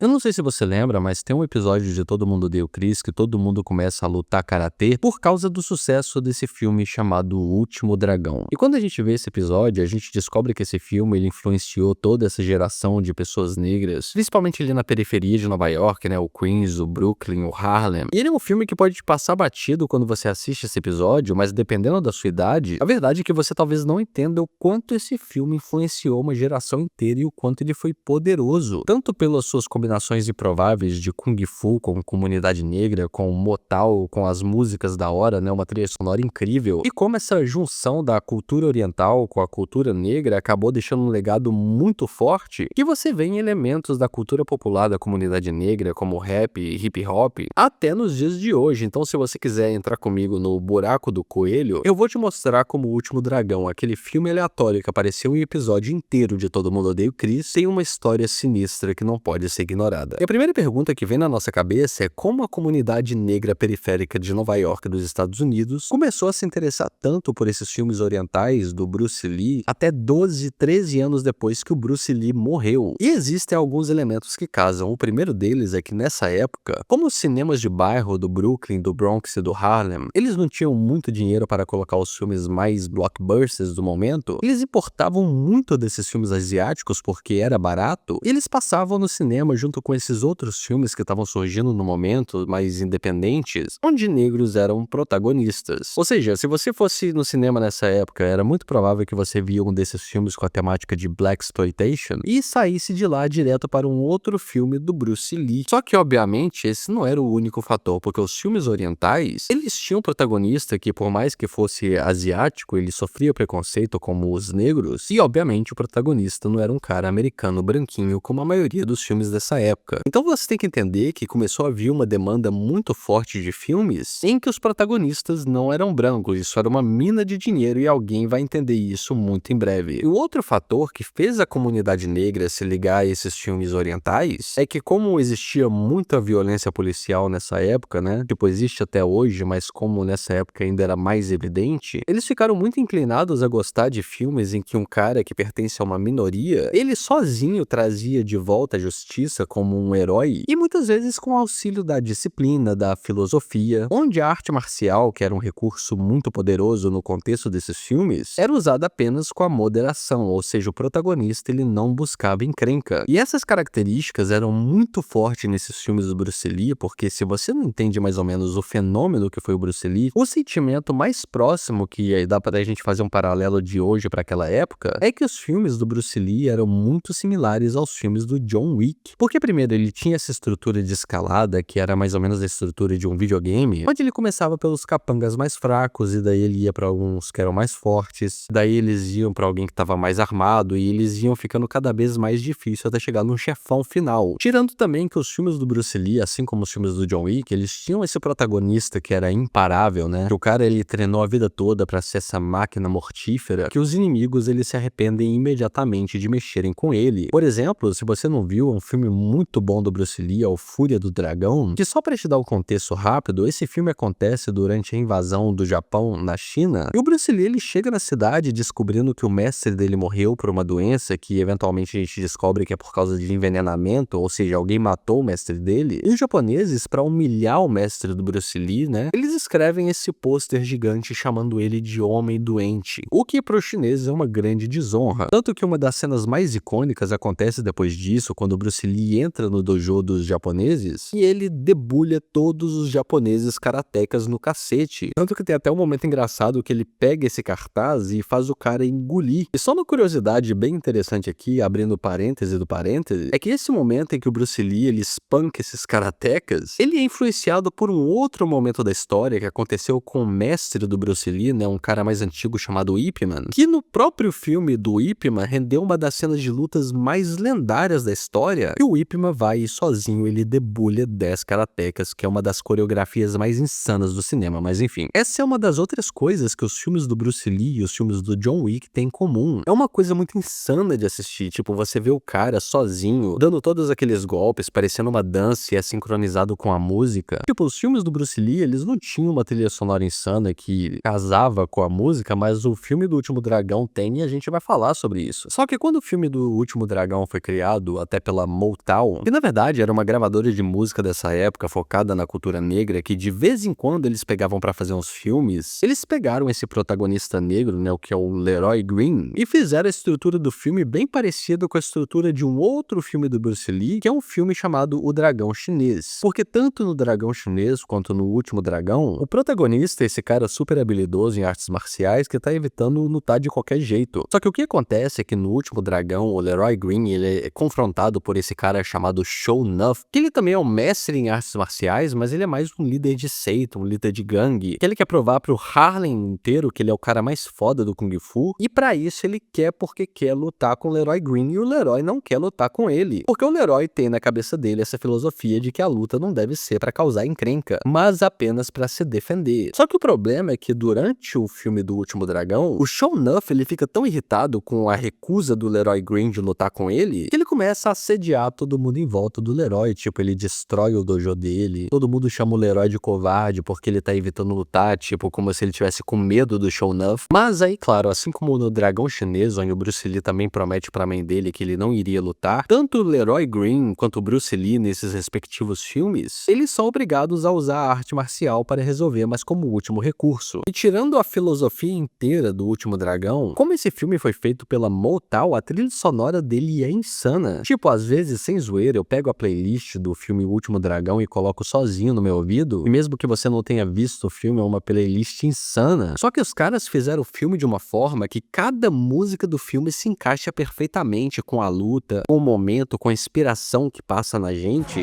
Eu não sei se você lembra, mas tem um episódio de Todo Mundo Odeia o Chris que todo mundo começa a lutar karatê por causa do sucesso desse filme chamado O Último Dragão. E quando a gente vê esse episódio, a gente descobre que esse filme ele influenciou toda essa geração de pessoas negras, principalmente ali na periferia de Nova York, né? O Queens, o Brooklyn, o Harlem. E ele é um filme que pode te passar batido quando você assiste esse episódio, mas dependendo da sua idade, a verdade é que você talvez não entenda o quanto esse filme influenciou uma geração inteira e o quanto ele foi poderoso, tanto pelas suas combinações improváveis de Kung Fu com comunidade negra, com Motal, com as músicas da hora, né, uma trilha sonora incrível, e como essa junção da cultura oriental com a cultura negra acabou deixando um legado muito forte, que você vê em elementos da cultura popular da comunidade negra, como rap e hip hop, até nos dias de hoje. Então, se você quiser entrar comigo no buraco do coelho, eu vou te mostrar como O Último Dragão, aquele filme aleatório que apareceu em um episódio inteiro de Todo Mundo Odeia o Chris, tem uma história sinistra que não pode ser ignorada. E a primeira pergunta que vem na nossa cabeça é como a comunidade negra periférica de Nova York dos Estados Unidos começou a se interessar tanto por esses filmes orientais do Bruce Lee até 12, 13 anos depois que o Bruce Lee morreu. E existem alguns elementos que casam. O primeiro deles é que nessa época, como os cinemas de bairro do Brooklyn, do Bronx e do Harlem, eles não tinham muito dinheiro para colocar os filmes mais blockbusters do momento, eles importavam muito desses filmes asiáticos porque era barato, e eles passavam no cinema junto com esses outros filmes que estavam surgindo no momento, mais independentes, onde negros eram protagonistas. Ou seja, se você fosse no cinema nessa época, era muito provável que você via um desses filmes com a temática de Blaxploitation e saísse de lá direto para um outro filme do Bruce Lee. Só que, obviamente, esse não era o único fator, porque os filmes orientais, eles tinham um protagonista que, por mais que fosse asiático, ele sofria preconceito como os negros, e, obviamente, o protagonista não era um cara americano branquinho, como a maioria dos filmes dessa época. Então você tem que entender que começou a vir uma demanda muito forte de filmes em que os protagonistas não eram brancos, isso era uma mina de dinheiro e alguém vai entender isso muito em breve. E o outro fator que fez a comunidade negra se ligar a esses filmes orientais é que, como existia muita violência policial nessa época, né, tipo, existe até hoje, mas como nessa época ainda era mais evidente, eles ficaram muito inclinados a gostar de filmes em que um cara que pertence a uma minoria, ele sozinho trazia de volta a justiça como um herói, e muitas vezes com o auxílio da disciplina, da filosofia, onde a arte marcial, que era um recurso muito poderoso no contexto desses filmes, era usada apenas com a moderação, ou seja, o protagonista ele não buscava encrenca. E essas características eram muito fortes nesses filmes do Bruce Lee, porque se você não entende mais ou menos o fenômeno que foi o Bruce Lee, o sentimento mais próximo que dá pra gente fazer um paralelo de hoje para aquela época, é que os filmes do Bruce Lee eram muito similares aos filmes do John Wick. Porque primeiro ele tinha essa estrutura de escalada, que era mais ou menos a estrutura de um videogame, onde ele começava pelos capangas mais fracos, e daí ele ia pra alguns que eram mais fortes, daí eles iam pra alguém que tava mais armado, e eles iam ficando cada vez mais difícil até chegar num chefão final. Tirando também que os filmes do Bruce Lee, assim como os filmes do John Wick, eles tinham esse protagonista que era imparável, né? Que o cara ele treinou a vida toda pra ser essa máquina mortífera, que os inimigos eles se arrependem imediatamente de mexerem com ele. Por exemplo, se você não viu, é um filme muito bom do Bruce Lee, é o Fúria do Dragão, que só pra te dar um contexto rápido, esse filme acontece durante a invasão do Japão na China, e o Bruce Lee ele chega na cidade descobrindo que o mestre dele morreu por uma doença que eventualmente a gente descobre que é por causa de envenenamento, ou seja, alguém matou o mestre dele, e os japoneses, pra humilhar o mestre do Bruce Lee, né, eles escrevem esse pôster gigante chamando ele de Homem Doente, o que para os chineses é uma grande desonra. Tanto que uma das cenas mais icônicas acontece depois disso, quando o Bruce Lee entra no dojo dos japoneses e ele debulha todos os japoneses karatecas no cacete. Tanto que tem até um momento engraçado que ele pega esse cartaz e faz o cara engolir. E só uma curiosidade bem interessante aqui, abrindo parêntese do parêntese, é que esse momento em que o Bruce Lee ele espanca esses karatecas, ele é influenciado por um outro momento da história que aconteceu com o mestre do Bruce Lee, né, um cara mais antigo chamado Ip Man, que no próprio filme do Ip Man rendeu uma das cenas de lutas mais lendárias da história, e o Ip Man vai e sozinho ele debulha 10 karatecas, que é uma das coreografias mais insanas do cinema, mas enfim. Essa é uma das outras coisas que os filmes do Bruce Lee e os filmes do John Wick têm em comum. É uma coisa muito insana de assistir, tipo, você vê o cara sozinho, dando todos aqueles golpes, parecendo uma dança e é sincronizado com a música. Tipo, os filmes do Bruce Lee, eles não tinham uma trilha sonora insana que casava com a música, mas o filme do Último Dragão tem e a gente vai falar sobre isso. Só que quando o filme do Último Dragão foi criado, até pela Motown, Motown, que na verdade era uma gravadora de música dessa época focada na cultura negra, que de vez em quando eles pegavam pra fazer uns filmes. Eles pegaram esse protagonista negro, né, o que é o Leroy Green, e fizeram a estrutura do filme bem parecida com a estrutura de um outro filme do Bruce Lee, que é um filme chamado O Dragão Chinês. Porque tanto no Dragão Chinês quanto no Último Dragão, o protagonista é esse cara super habilidoso em artes marciais que tá evitando lutar de qualquer jeito. Só que o que acontece é que no Último Dragão, o Leroy Green, ele é confrontado por esse cara chamado Show Nuff, que ele também é um mestre em artes marciais, mas ele é mais um líder de seita, um líder de gangue, que ele quer provar pro Harlem inteiro que ele é o cara mais foda do Kung Fu, e pra isso ele quer porque quer lutar com o Leroy Green, e o Leroy não quer lutar com ele, porque o Leroy tem na cabeça dele essa filosofia de que a luta não deve ser pra causar encrenca, mas apenas pra se defender. Só que o problema é que durante o filme do Último Dragão, o Show Nuff, ele fica tão irritado com a recusa do Leroy Green de lutar com ele, que ele começa a assediar todo mundo em volta do Leroy, tipo, ele destrói o dojo dele, todo mundo chama o Leroy de covarde porque ele tá evitando lutar, tipo, como se ele tivesse com medo do Show Nuff. Mas aí, claro, assim como no Dragão Chinês, onde o Bruce Lee também promete pra mãe dele que ele não iria lutar, tanto o Leroy Green quanto o Bruce Lee nesses respectivos filmes, eles são obrigados a usar a arte marcial para resolver, mas como último recurso. E tirando a filosofia inteira do Último Dragão, como esse filme foi feito pela Motown, a trilha sonora dele é insana. Tipo, às vezes, sem zoeira, eu pego a playlist do filme O Último Dragão e coloco sozinho no meu ouvido, e mesmo que você não tenha visto o filme, é uma playlist insana. Só que os caras fizeram o filme de uma forma que cada música do filme se encaixa perfeitamente com a luta, com o momento, com a inspiração que passa na gente.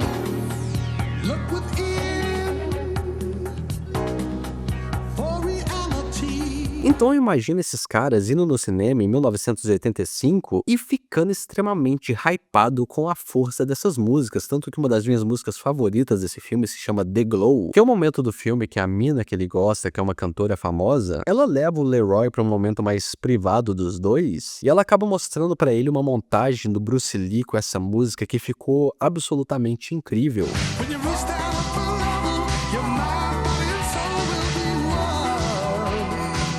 Então imagina esses caras indo no cinema em 1985 e ficando extremamente hypado com a força dessas músicas, tanto que uma das minhas músicas favoritas desse filme se chama The Glow, que é o momento do filme que a mina que ele gosta, que é uma cantora famosa, ela leva o Leroy para um momento mais privado dos dois, e ela acaba mostrando para ele uma montagem do Bruce Lee com essa música que ficou absolutamente incrível.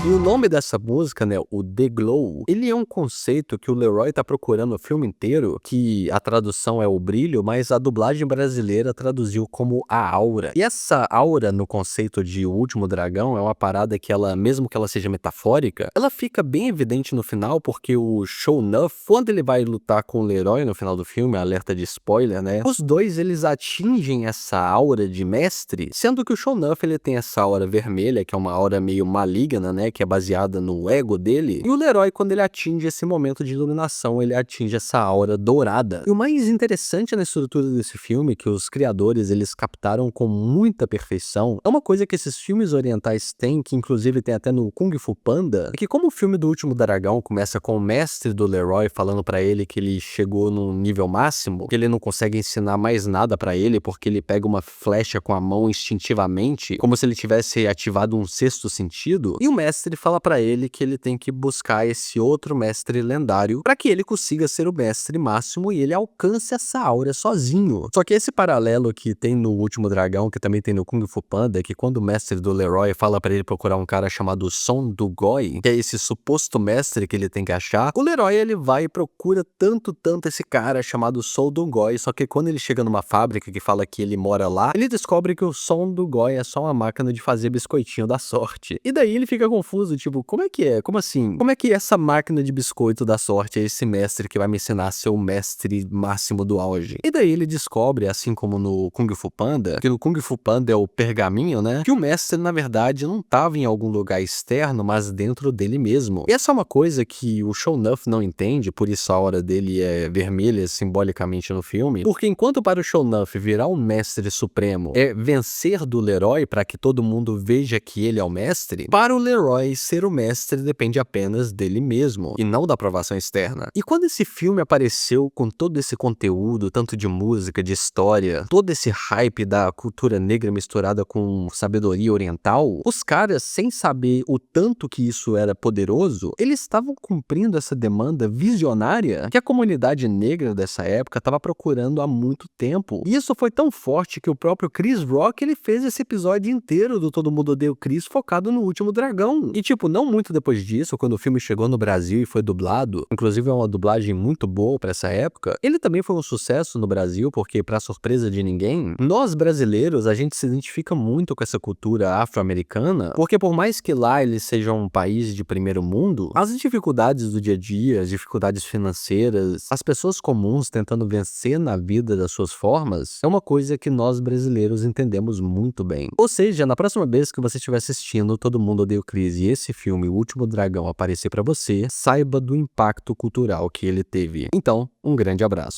E o nome dessa música, né, o The Glow, ele é um conceito que o Leroy tá procurando o filme inteiro, que a tradução é o brilho, mas a dublagem brasileira traduziu como a aura. E essa aura no conceito de O Último Dragão é uma parada que ela, mesmo que ela seja metafórica, ela fica bem evidente no final, porque o Show Nuff, quando ele vai lutar com o Leroy no final do filme, alerta de spoiler, né, os dois eles atingem essa aura de mestre, sendo que o Show Nuff ele tem essa aura vermelha, que é uma aura meio maligna, né, que é baseada no ego dele, e o Leroy, quando ele atinge esse momento de iluminação, ele atinge essa aura dourada. E o mais interessante na estrutura desse filme, que os criadores eles captaram com muita perfeição, é uma coisa que esses filmes orientais têm, que inclusive tem até no Kung Fu Panda, é que como o filme do Último Dragão começa com o mestre do Leroy falando pra ele que ele chegou num nível máximo, que ele não consegue ensinar mais nada pra ele, porque ele pega uma flecha com a mão instintivamente, como se ele tivesse ativado um sexto sentido, e o mestre fala pra ele que ele tem que buscar esse outro mestre lendário pra que ele consiga ser o mestre máximo e ele alcance essa aura sozinho. Só que esse paralelo que tem no Último Dragão, que também tem no Kung Fu Panda, é que quando o mestre do Leroy fala pra ele procurar um cara chamado Son Do Goy, que é esse suposto mestre que ele tem que achar, o Leroy ele vai e procura tanto esse cara chamado Son Do Goy, só que quando ele chega numa fábrica que fala que ele mora lá, ele descobre que o Son Do Goy é só uma máquina de fazer biscoitinho da sorte. E daí ele fica confuso, tipo, como é que é? Como assim? Como é que essa máquina de biscoito da sorte é esse mestre que vai me ensinar a ser o mestre máximo do auge? E daí ele descobre, assim como no Kung Fu Panda, que no Kung Fu Panda é o pergaminho, né? Que o mestre, na verdade, não tava em algum lugar externo, mas dentro dele mesmo. E essa é uma coisa que o Show Nuff não entende, por isso a aura dele é vermelha simbolicamente no filme, porque enquanto para o Show Nuff virar um mestre supremo é vencer do Leroy para que todo mundo veja que ele é o mestre, para o Leroy ser o mestre depende apenas dele mesmo, e não da aprovação externa. E quando esse filme apareceu com todo esse conteúdo, tanto de música, de história, todo esse hype da cultura negra misturada com sabedoria oriental, os caras, sem saber o tanto que isso era poderoso, eles estavam cumprindo essa demanda visionária que a comunidade negra dessa época estava procurando há muito tempo. E isso foi tão forte que o próprio Chris Rock ele fez esse episódio inteiro do Todo Mundo Odeia o Chris focado no Último Dragão. E tipo, não muito depois disso, quando o filme chegou no Brasil e foi dublado, inclusive é uma dublagem muito boa pra essa época, ele também foi um sucesso no Brasil, porque pra surpresa de ninguém, nós brasileiros, a gente se identifica muito com essa cultura afro-americana, porque por mais que lá eles sejam um país de primeiro mundo, as dificuldades do dia a dia, as dificuldades financeiras, as pessoas comuns tentando vencer na vida das suas formas, é uma coisa que nós brasileiros entendemos muito bem. Ou seja, na próxima vez que você estiver assistindo Todo Mundo Odeia o Chris e esse filme, O Último Dragão, aparecer pra você, saiba do impacto cultural que ele teve. Então, um grande abraço.